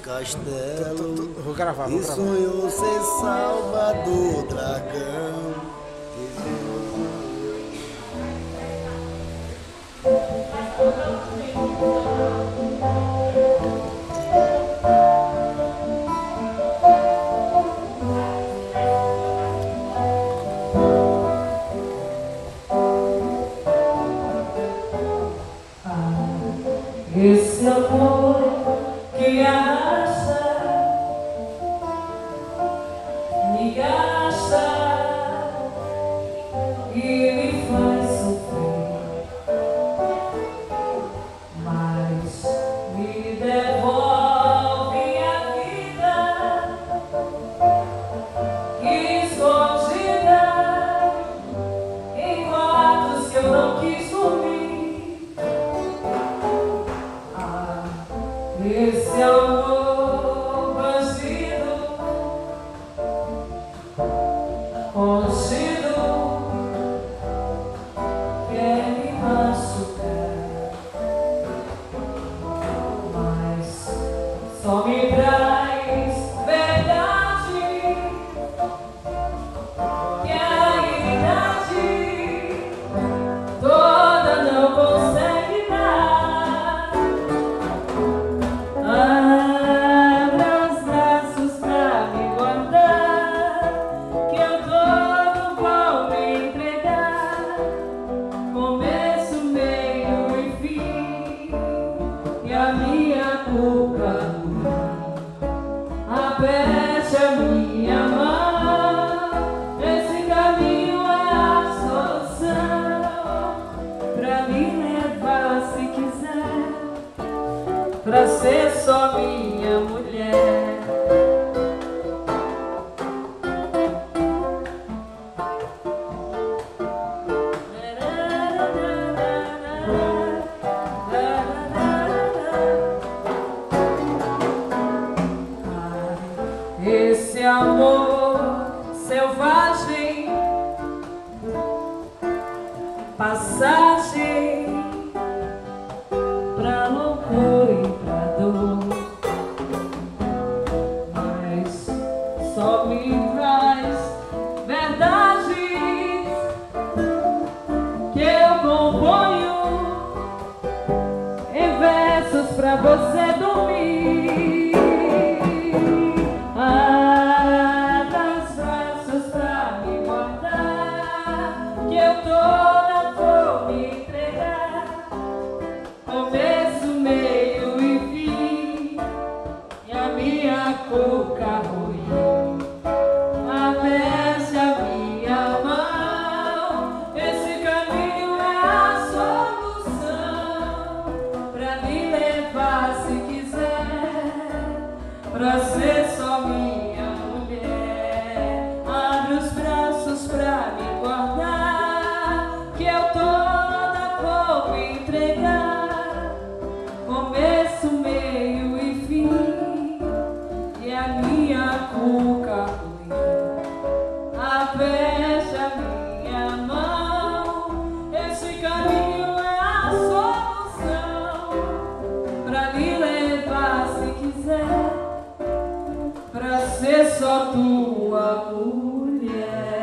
castelo. Vou gravar, E sonhou ser salva do dragão. Esse amor que arrasta, me gasta e me faz sofrer, mas me devolve a vida escondida em quartos que eu não quis dormir. Esse amor bandido, contido, quer me machucar, mas só me traz verdade, que a idade toda não consegue dar. A minha culpa, aperte a minha mão. Esse caminho é a solução pra me levar, se quiser, pra ser só minha mulher. Esse amor selvagem, passagem pra loucura e pra dor, mas só me traz verdades que eu componho em versos pra você dormir. Eu toda vou me entregar, começo, meio e fim, e a minha cuca ruim, aperte a minha mão. Esse caminho é a solução pra me levar, se quiser, pra ser só minha mulher. Abre os braços pra me guardar, que eu toda vou me entregar, começo, meio e fim, e a minha cuca ruim, aperte a minha mão. Esse caminho é a solução pra me levar, se quiser, pra ser só tua mulher.